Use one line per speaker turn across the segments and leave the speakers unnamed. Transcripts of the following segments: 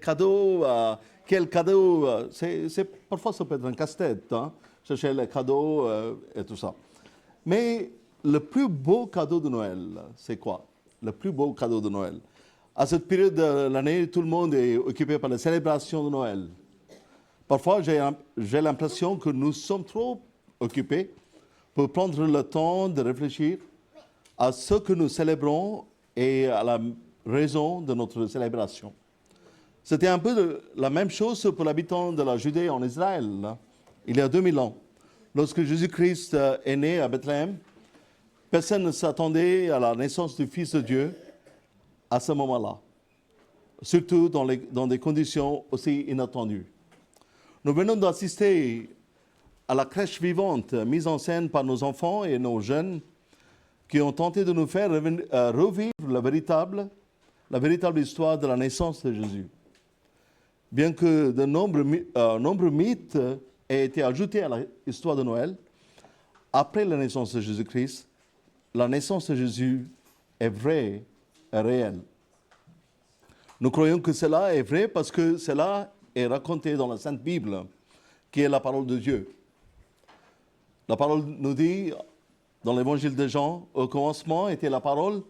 cadeaux, quel cadeau, parfois ça peut être un casse-tête, hein, chercher les cadeaux et tout ça. Mais le plus beau cadeau de Noël, c'est quoi? Le plus beau cadeau de Noël. À cette période de l'année, tout le monde est occupé par la célébration de Noël. Parfois, j'ai l'impression que nous sommes trop occupés pour prendre le temps de réfléchir à ce que nous célébrons et à la raison de notre célébration. C'était un peu la même chose pour l'habitant de la Judée en Israël, hein, il y a 2000 ans. Lorsque Jésus-Christ est né à Bethléem, personne ne s'attendait à la naissance du Fils de Dieu à ce moment-là, surtout dans des conditions aussi inattendues. Nous venons d'assister à la crèche vivante mise en scène par nos enfants et nos jeunes qui ont tenté de nous faire revivre la véritable histoire de la naissance de Jésus. Bien que de nombreux mythes aient été ajoutés à l'histoire de Noël, après la naissance de Jésus-Christ, la naissance de Jésus est vraie et réelle. Nous croyons que cela est vrai parce que cela est raconté dans la Sainte Bible, qui est la parole de Dieu. La parole nous dit, dans l'évangile de Jean, au commencement était la parole,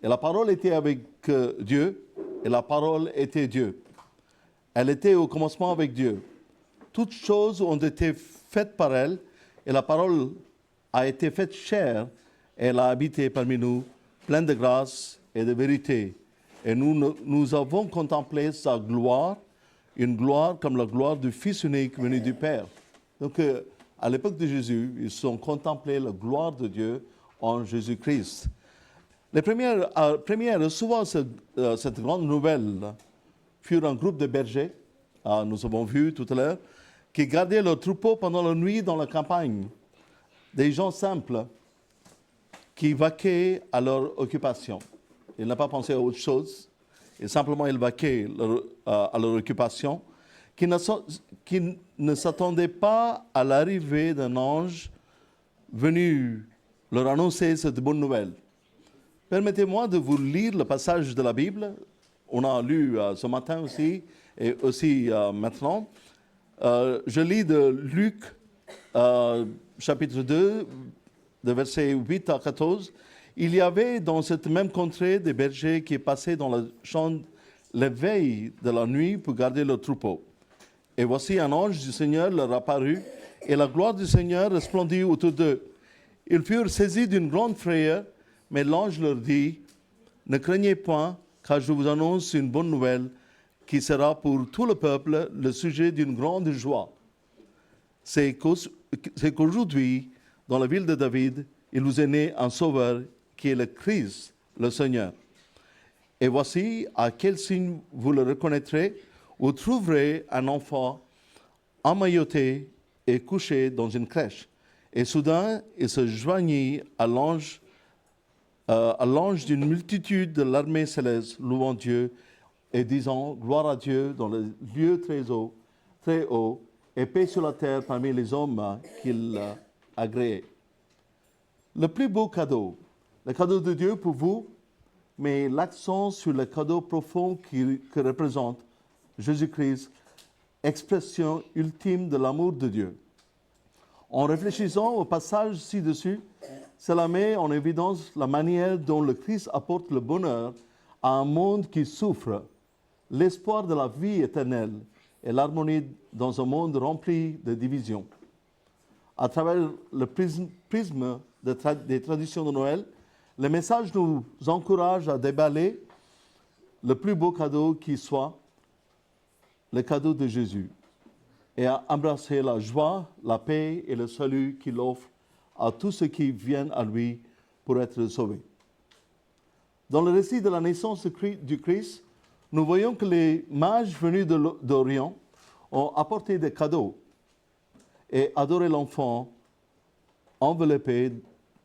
et la parole était avec Dieu, et la parole était Dieu. Elle était au commencement avec Dieu. Toutes choses ont été faites par elle, et la parole a été faite chair, et elle a habité parmi nous, pleine de grâce et de vérité. Et nous avons contemplé sa gloire, une gloire comme la gloire du Fils unique venu du Père. Donc, à l'époque de Jésus, ils ont contemplé la gloire de Dieu en Jésus-Christ. Les premières à recevoir cette grande nouvelle furent un groupe de bergers, nous avons vu tout à l'heure, qui gardaient leurs troupeaux pendant la nuit dans la campagne. Des gens simples qui vaquaient à leur occupation. Ils n'ont pas pensé à autre chose. Et simplement, ils vaquaient à leur occupation, qui ne s'attendaient pas à l'arrivée d'un ange venu leur annoncer cette bonne nouvelle. Permettez-moi de vous lire le passage de la Bible. On a lu ce matin aussi, et aussi maintenant. Je lis de Luc, chapitre 2, de versets 8 à 14. Il y avait dans cette même contrée des bergers qui passaient dans la champ les veilles de la nuit pour garder leur troupeau. Et voici un ange du Seigneur leur apparut, et la gloire du Seigneur resplendit autour d'eux. Ils furent saisis d'une grande frayeur, mais l'ange leur dit, « Ne craignez point, car je vous annonce une bonne nouvelle, qui sera pour tout le peuple le sujet d'une grande joie. C'est qu'aujourd'hui, dans la ville de David, il vous est né un sauveur, qui est le Christ, le Seigneur. Et voici à quel signe vous le reconnaîtrez, vous trouverez un enfant emmailloté et couché dans une crèche. Et soudain, il se joignit à l'ange d'une multitude de l'armée céleste, louant Dieu et disant, gloire à Dieu dans le lieu très haut, et paix sur la terre parmi les hommes qu'il a agréés. Le plus beau cadeau, le cadeau de Dieu pour vous, mais l'accent sur le cadeau profond que représente Jésus-Christ, expression ultime de l'amour de Dieu. En réfléchissant au passage ci-dessus, cela met en évidence la manière dont le Christ apporte le bonheur à un monde qui souffre, l'espoir de la vie éternelle et l'harmonie dans un monde rempli de divisions. À travers le prisme des traditions de Noël, le message nous encourage à déballer le plus beau cadeau qui soit, le cadeau de Jésus, et à embrasser la joie, la paix et le salut qu'il offre à tous ceux qui viennent à lui pour être sauvés. Dans le récit de la naissance du Christ, nous voyons que les mages venus d'Orient ont apporté des cadeaux et adoré l'enfant enveloppé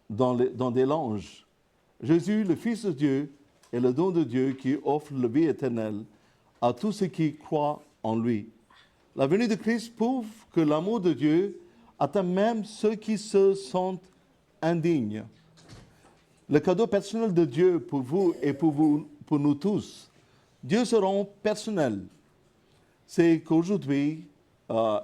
dans des langes. Jésus, le Fils de Dieu, est le don de Dieu qui offre la vie éternelle à tous ceux qui croient en lui. La venue de Christ prouve que l'amour de Dieu atteint même ceux qui se sentent indignes. Le cadeau personnel de Dieu pour vous et pour nous tous. Dieu se rend personnel c'est qu'aujourd'hui,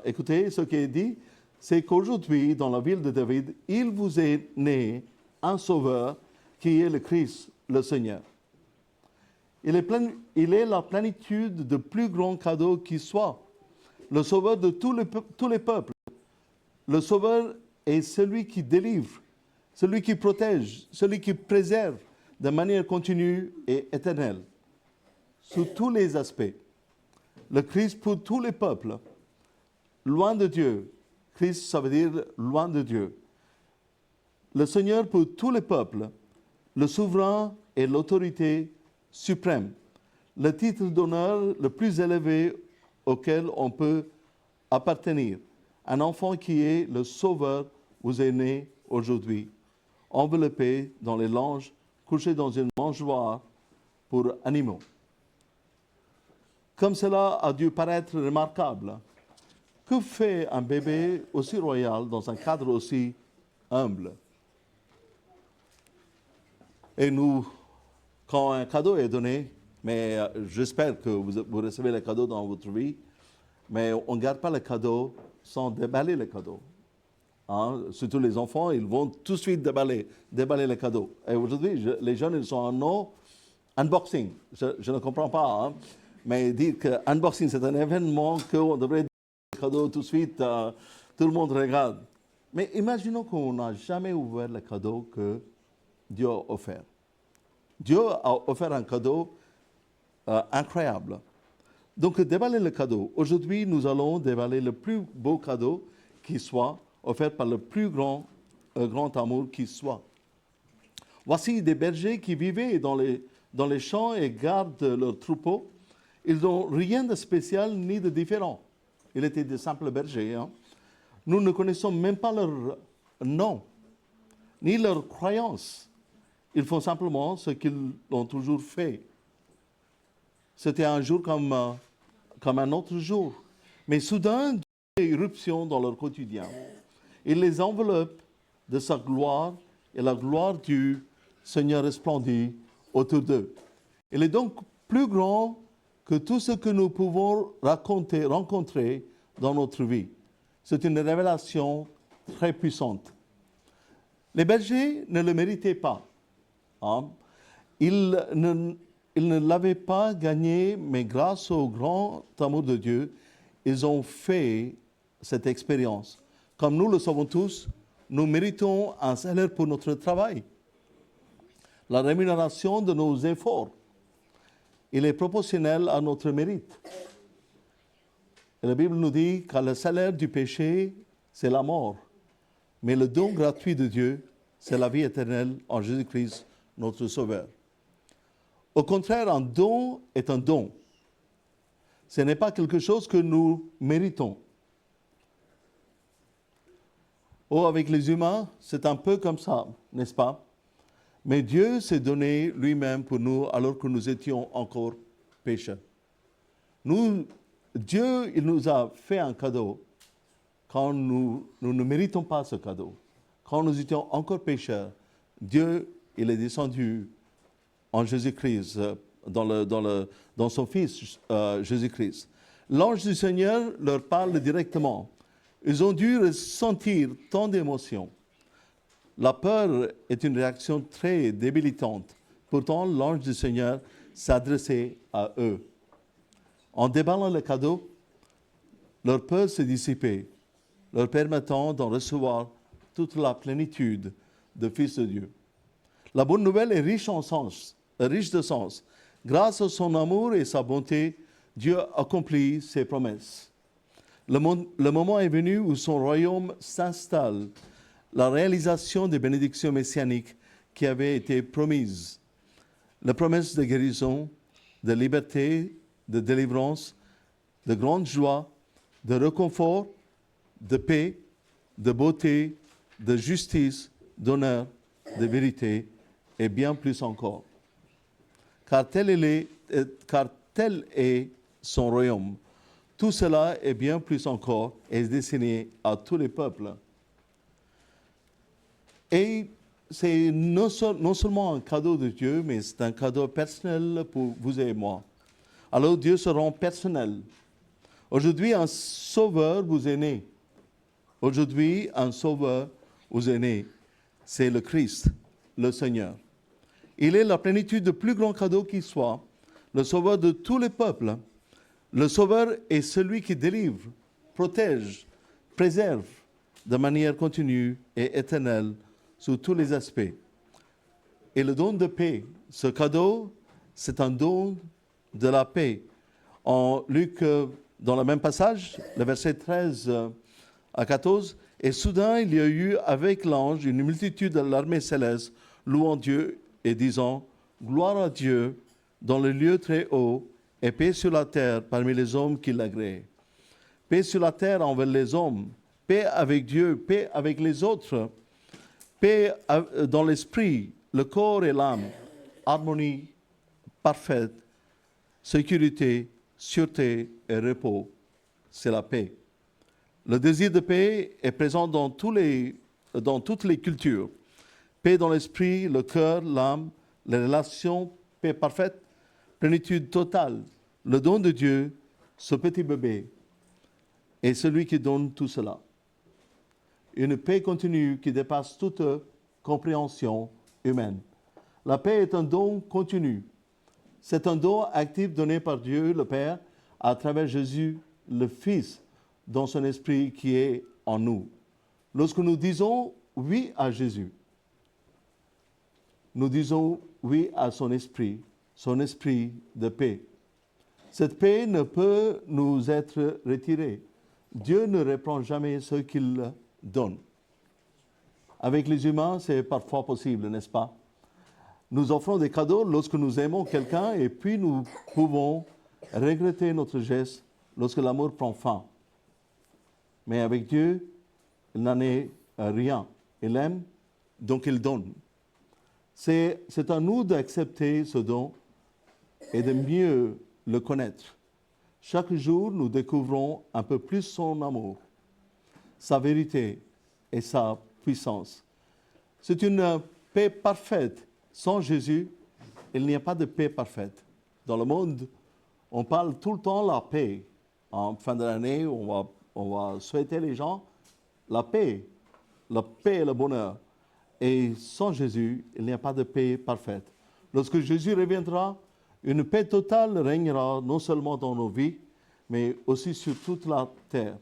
écoutez ce qui est dit, c'est qu'aujourd'hui, dans la ville de David, il vous est né un sauveur qui est le Christ, le Seigneur. Il est la plénitude de plus grand cadeau qui soit, le sauveur de tous les peuples. Le sauveur est celui qui délivre, celui qui protège, celui qui préserve de manière continue et éternelle, sous tous les aspects. Le Christ pour tous les peuples, loin de Dieu. Christ, ça veut dire loin de Dieu. Le Seigneur pour tous les peuples, le souverain et l'autorité suprême, le titre d'honneur le plus élevé auquel on peut appartenir. Un enfant qui est le Sauveur vous est né aujourd'hui, enveloppé dans les langes, couché dans une mangeoire pour animaux. Comme cela a dû paraître remarquable, que fait un bébé aussi royal dans un cadre aussi humble? Et nous, quand un cadeau est donné, mais j'espère que vous recevez le cadeau dans votre vie, mais on ne garde pas le cadeau sans déballer le cadeau. Hein? Surtout les enfants, ils vont tout de suite déballer le cadeau. Et aujourd'hui, les jeunes, ils sont en unboxing. Je ne comprends pas. Hein? Mais dire que unboxing, c'est un événement qu'on devrait dire le cadeau tout de suite, tout le monde regarde. Mais imaginons qu'on n'a jamais ouvert le cadeau que Dieu a offert. Dieu a offert un cadeau incroyable. Donc, déballer le cadeau. Aujourd'hui, nous allons déballer le plus beau cadeau qui soit, offert par le plus grand amour qui soit. Voici des bergers qui vivaient dans les champs et gardent leurs troupeaux. Ils n'ont rien de spécial ni de différent. Ils étaient de simples bergers. Hein. Nous ne connaissons même pas leur nom, ni leur croyance. Ils font simplement ce qu'ils ont toujours fait. C'était un jour comme un autre jour. Mais soudain, Dieu fait irruption dans leur quotidien. Il les enveloppe de sa gloire et la gloire du Seigneur resplendit autour d'eux. Il est donc plus grand que tout ce que nous pouvons rencontrer dans notre vie. C'est une révélation très puissante. Les bergers ne le méritaient pas. Hein? Ils ne l'avaient pas gagné, mais grâce au grand amour de Dieu, ils ont fait cette expérience. Comme nous le savons tous, nous méritons un salaire pour notre travail. La rémunération de nos efforts, il est proportionnel à notre mérite. Et la Bible nous dit que le salaire du péché, c'est la mort. Mais le don gratuit de Dieu, c'est la vie éternelle en Jésus-Christ, notre Sauveur. Au contraire, un don est un don. Ce n'est pas quelque chose que nous méritons. Oh, avec les humains, c'est un peu comme ça, n'est-ce pas? Mais Dieu s'est donné lui-même pour nous alors que nous étions encore pécheurs. Dieu, il nous a fait un cadeau quand nous ne méritons pas ce cadeau. Quand nous étions encore pécheurs, Dieu, il est descendu en Jésus-Christ, dans son Fils Jésus-Christ. L'ange du Seigneur leur parle directement. Ils ont dû ressentir tant d'émotions. La peur est une réaction très débilitante. Pourtant, l'ange du Seigneur s'adressait à eux. En déballant le cadeau, leur peur s'est dissipée, leur permettant d'en recevoir toute la plénitude de Fils de Dieu. La bonne nouvelle est riche de sens. Grâce à son amour et sa bonté, Dieu accomplit ses promesses. Le moment est venu où son royaume s'installe, la réalisation des bénédictions messianiques qui avaient été promises. La promesse de guérison, de liberté, de délivrance, de grande joie, de réconfort, de paix, de beauté, de justice, d'honneur, de vérité et bien plus encore. Car tel est son royaume. Tout cela et bien plus encore est destiné à tous les peuples. Et c'est non seulement un cadeau de Dieu, mais c'est un cadeau personnel pour vous et moi. Alors Dieu se rend personnel. Aujourd'hui, un sauveur vous est né. Aujourd'hui, un sauveur vous est né. C'est le Christ, le Seigneur. Il est la plénitude du plus grand cadeau qui soit, le sauveur de tous les peuples. Le sauveur est celui qui délivre, protège, préserve de manière continue et éternelle sous tous les aspects. Et le don de paix, ce cadeau, c'est un don de la paix. En Luc, dans le même passage, le verset 13 à 14, « Et soudain, il y a eu avec l'ange une multitude de l'armée céleste, louant Dieu et disant, « Gloire à Dieu dans le lieu très haut, et paix sur la terre parmi les hommes qui l'agréent. » Paix sur la terre envers les hommes, paix avec Dieu, paix avec les autres, paix dans l'esprit, le corps et l'âme, harmonie parfaite, sécurité, sûreté et repos. C'est la paix. Le désir de paix est présent dans toutes les cultures. Paix dans l'esprit, le cœur, l'âme, les relations, paix parfaite, plénitude totale. Le don de Dieu, ce petit bébé, est celui qui donne tout cela. Une paix continue qui dépasse toute compréhension humaine. La paix est un don continu. C'est un don actif donné par Dieu le Père à travers Jésus le Fils dans son esprit qui est en nous. Lorsque nous disons oui à Jésus, nous disons oui à son esprit de paix. Cette paix ne peut nous être retirée. Dieu ne reprend jamais ce qu'il donne. Avec les humains, c'est parfois possible, n'est-ce pas? Nous offrons des cadeaux lorsque nous aimons quelqu'un et puis nous pouvons regretter notre geste lorsque l'amour prend fin. Mais avec Dieu, il n'en est rien. Il aime, donc il donne. C'est à nous d'accepter ce don et de mieux le connaître. Chaque jour, nous découvrons un peu plus son amour, sa vérité et sa puissance. C'est une paix parfaite. Sans Jésus, il n'y a pas de paix parfaite. Dans le monde, on parle tout le temps de la paix. En fin de l'année, on va souhaiter les gens la paix et le bonheur. Et sans Jésus, il n'y a pas de paix parfaite. Lorsque Jésus reviendra, une paix totale régnera non seulement dans nos vies, mais aussi sur toute la terre.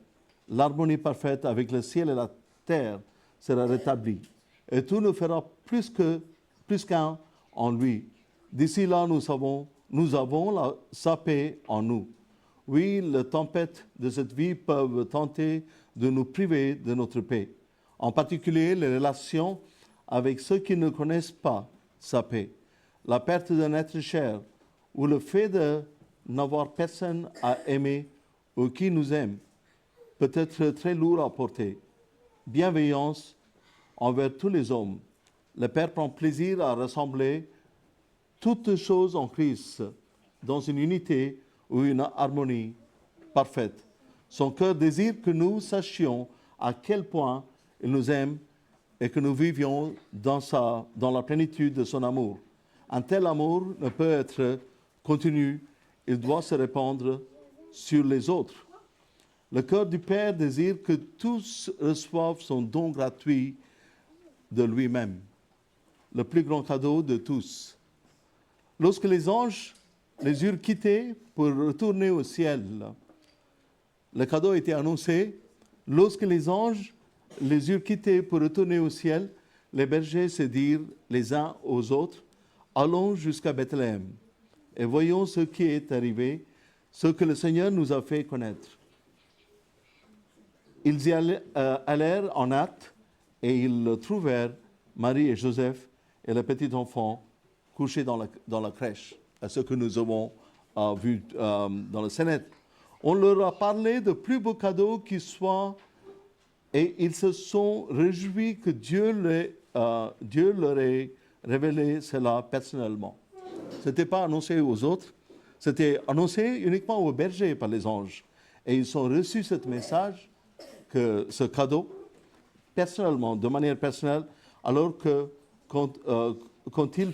L'harmonie parfaite avec le ciel et la terre sera rétablie. Et tout nous fera plus qu'un en lui. D'ici là, nous avons sa paix en nous. Oui, les tempêtes de cette vie peuvent tenter de nous priver de notre paix. En particulier, les relations avec ceux qui ne connaissent pas sa paix. La perte d'un être cher ou le fait de n'avoir personne à aimer ou qui nous aime peut être très lourd à porter. Bienveillance envers tous les hommes. Le Père prend plaisir à rassembler toutes choses en Christ dans une unité ou une harmonie parfaite. Son cœur désire que nous sachions à quel point il nous aime et que nous vivions dans la plénitude de son amour. Un tel amour ne peut être continu, il doit se répandre sur les autres. Le cœur du Père désire que tous reçoivent son don gratuit de lui-même, le plus grand cadeau de tous. Lorsque les anges les eurent quittés pour retourner au ciel, le cadeau a été annoncé. Lorsque les anges les eurent quittés pour retourner au ciel, les bergers se dirent les uns aux autres, « Allons jusqu'à Bethléem et voyons ce qui est arrivé, ce que le Seigneur nous a fait connaître. » Ils y allèrent en hâte et ils trouvèrent Marie et Joseph et le petit enfant couchés dans la crèche, à ce que nous avons vu dans le Sénat. On leur a parlé de plus beaux cadeaux qui soient et ils se sont réjouis que Dieu leur ait révélé cela personnellement. Ce n'était pas annoncé aux autres, c'était annoncé uniquement aux bergers par les anges. Et ils ont reçu ce message, ce cadeau, personnellement, de manière personnelle, alors que quand ils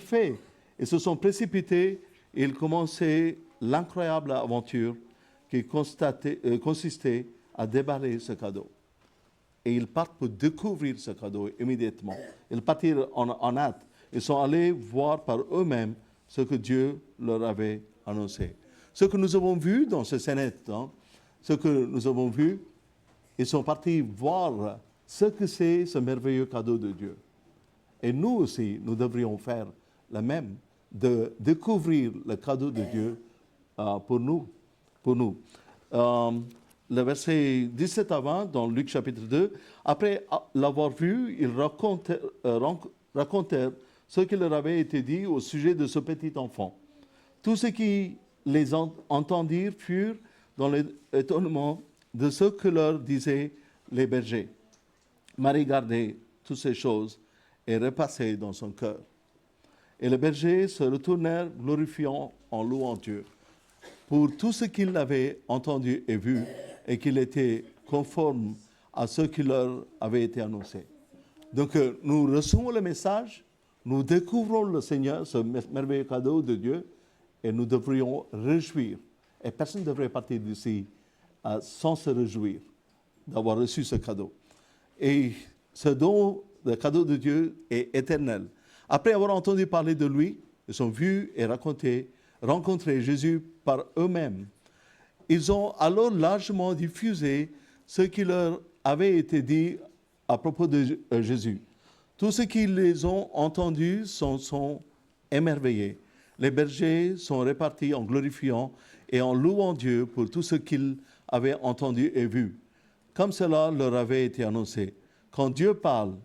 se sont précipités, ils commençaient l'incroyable aventure qui consistait à déballer ce cadeau. Et ils partent pour découvrir ce cadeau immédiatement. Ils partirent en hâte. Ils sont allés voir par eux-mêmes ce que Dieu leur avait annoncé. Ce que nous avons vu dans ce scénette, ce que nous avons vu, ils sont partis voir ce que c'est ce merveilleux cadeau de Dieu. Et nous aussi, nous devrions faire le même, de découvrir le cadeau de Dieu pour nous. Le verset 17 à 20, dans Luc chapitre 2, après l'avoir vu, ils racontèrent ce qui leur avait été dit au sujet de ce petit enfant. Tous ceux qui les entendirent furent dans l'étonnement de ce que leur disaient les bergers. Marie gardait toutes ces choses et repassait dans son cœur. Et les bergers se retournèrent glorifiant en louant Dieu pour tout ce qu'ils avaient entendu et vu, et qu'il était conforme à ce qui leur avait été annoncé. Donc nous recevons le message, nous découvrons le Seigneur, ce merveilleux cadeau de Dieu, et nous devrions réjouir. Et personne ne devrait partir d'ici sans se réjouir d'avoir reçu ce cadeau. Et ce don, le cadeau de Dieu, est éternel. Après avoir entendu parler de lui, ils ont vu et rencontré Jésus par eux-mêmes. Ils ont alors largement diffusé ce qui leur avait été dit à propos de Jésus. Tous ceux qui les ont entendus sont émerveillés. Les bergers sont répartis en glorifiant et en louant Dieu pour tout ce qu'ils avaient entendu et vu, comme cela leur avait été annoncé. Quand Dieu parle,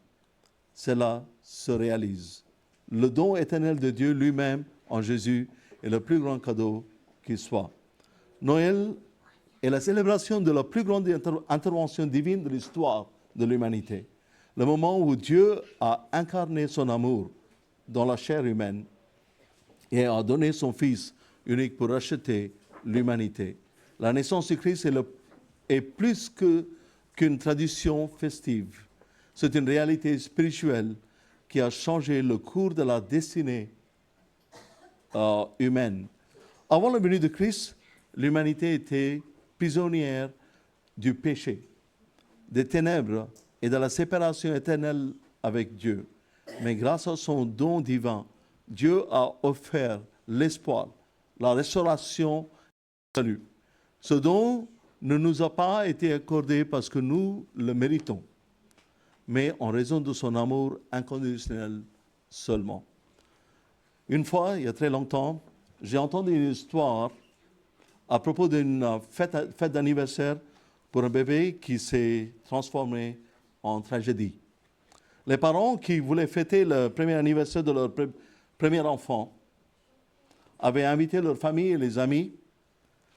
cela se réalise. Le don éternel de Dieu lui-même en Jésus est le plus grand cadeau qui soit. Noël est la célébration de la plus grande intervention divine de l'histoire de l'humanité. Le moment où Dieu a incarné son amour dans la chair humaine et a donné son Fils unique pour racheter l'humanité. La naissance du Christ est plus qu'une tradition festive. C'est une réalité spirituelle qui a changé le cours de la destinée humaine. Avant la venue de Christ, l'humanité était prisonnière du péché, des ténèbres et de la séparation éternelle avec Dieu. Mais grâce à son don divin, Dieu a offert l'espoir, la restauration et le salut. Ce don ne nous a pas été accordé parce que nous le méritons, mais en raison de son amour inconditionnel seulement. Une fois, il y a très longtemps, j'ai entendu une histoire à propos d'une fête d'anniversaire pour un bébé qui s'est transformé en tragédie. Les parents qui voulaient fêter le premier anniversaire de leur premier enfant avaient invité leur famille et les amis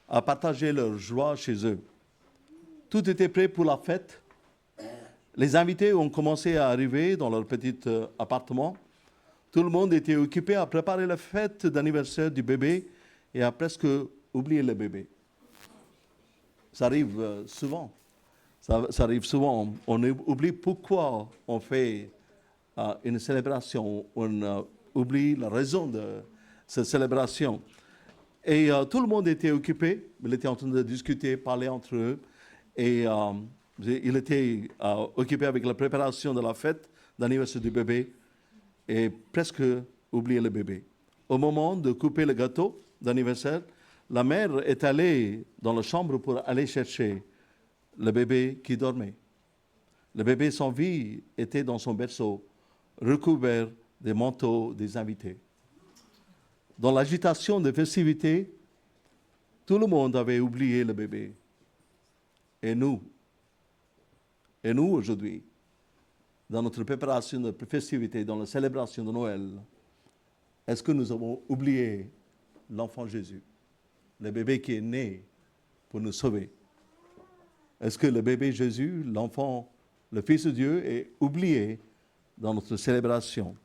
à partager leur joie chez eux. Tout était prêt pour la fête. Les invités ont commencé à arriver dans leur petit appartement. Tout le monde était occupé à préparer la fête d'anniversaire du bébé et à presque oublier le bébé. Ça arrive souvent. Ça arrive souvent. On oublie pourquoi on fait une célébration. On oublie la raison de cette célébration. Et tout le monde était occupé. Il était en train de discuter, parler entre eux. Et il était occupé avec la préparation de la fête d'anniversaire du bébé et presque oublié le bébé. Au moment de couper le gâteau d'anniversaire, la mère est allée dans la chambre pour aller chercher le bébé qui dormait. Le bébé sans vie était dans son berceau, recouvert des manteaux des invités. Dans l'agitation des festivités, tout le monde avait oublié le bébé. Et nous aujourd'hui, dans notre préparation de festivités, dans la célébration de Noël, est-ce que nous avons oublié l'enfant Jésus, le bébé qui est né pour nous sauver? Est-ce que le bébé Jésus, l'enfant, le Fils de Dieu, est oublié dans notre célébration?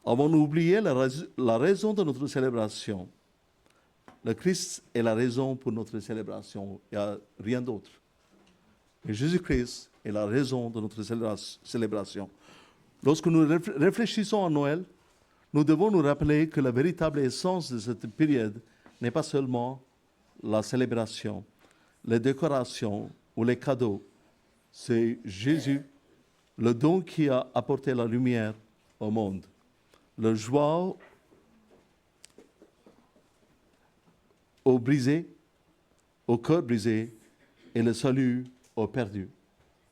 Avons-nous oublié la raison de notre célébration? Le Christ est la raison pour notre célébration. Il n'y a rien d'autre. Et Jésus-Christ est la raison de notre célébration. Lorsque nous réfléchissons à Noël, nous devons nous rappeler que la véritable essence de cette période n'est pas seulement la célébration, les décorations ou les cadeaux. C'est Jésus, le don qui a apporté la lumière au monde, la joie aux brisés, au cœur brisé et le salut aux perdus.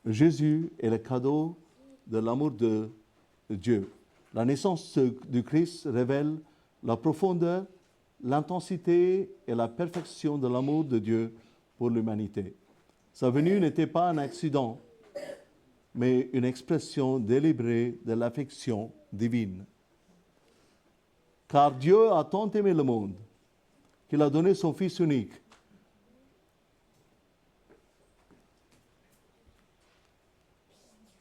Jésus est le cadeau de l'amour de Dieu. La naissance du Christ révèle la profondeur, l'intensité et la perfection de l'amour de Dieu pour l'humanité. Sa venue n'était pas un accident, mais une expression délibérée de l'affection divine. Car Dieu a tant aimé le monde qu'il a donné son Fils unique.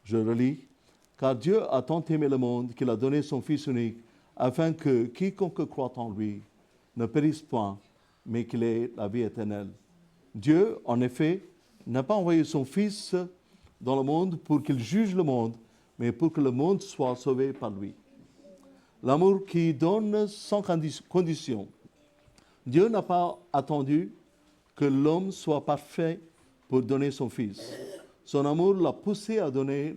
Je relis. Car Dieu a tant aimé le monde qu'il a donné son Fils unique, afin que quiconque croit en lui ne périsse point, mais qu'il ait la vie éternelle. Dieu, en effet, n'a pas envoyé son Fils dans le monde pour qu'il juge le monde, mais pour que le monde soit sauvé par lui. L'amour qui donne sans condition. Dieu n'a pas attendu que l'homme soit parfait pour donner son Fils. Son amour l'a poussé à donner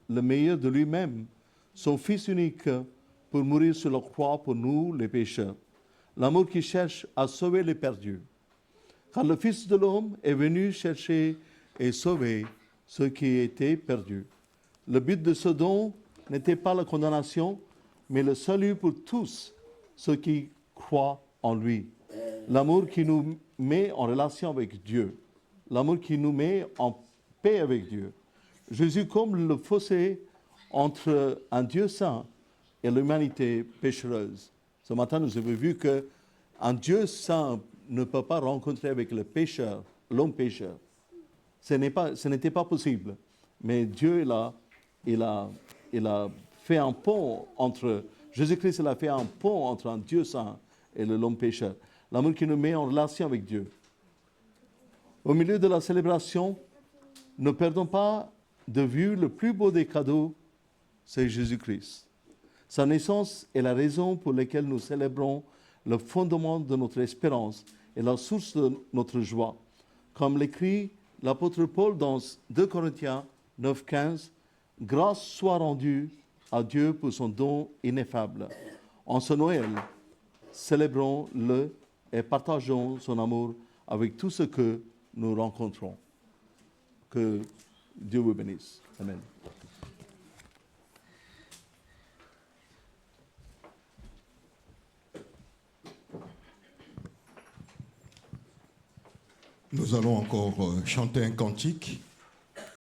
le meilleur de lui-même, son Fils unique, pour mourir sur la croix pour nous, les pécheurs. L'amour qui cherche à sauver les perdus. Car le Fils de l'homme est venu chercher et sauver ceux qui étaient perdus. Le but de ce don n'était pas la condamnation, mais le salut pour tous ceux qui croient en lui. L'amour qui nous met en relation avec Dieu. L'amour qui nous met en paix avec Dieu. Jésus comble le fossé entre un Dieu saint et l'humanité péchereuse. Ce matin, nous avons vu qu'un Dieu saint ne peut pas rencontrer avec le pécheur, l'homme pécheur. Ce n'était pas possible. Mais Dieu, il a fait un pont entre... Jésus-Christ, il a fait un pont entre un Dieu saint et l'homme pécheur. L'amour qui nous met en relation avec Dieu. Au milieu de la célébration, ne perdons pas de vue le plus beau des cadeaux, c'est Jésus-Christ. Sa naissance est la raison pour laquelle nous célébrons le fondement de notre espérance et la source de notre joie. Comme l'écrit l'apôtre Paul dans 2 Corinthiens 9,15, « Grâce soit rendue à Dieu pour son don ineffable. » En ce Noël, célébrons-le et partageons son amour avec tout ce que nous rencontrons. Que Dieu vous bénisse. Amen.
Nous allons encore chanter un cantique.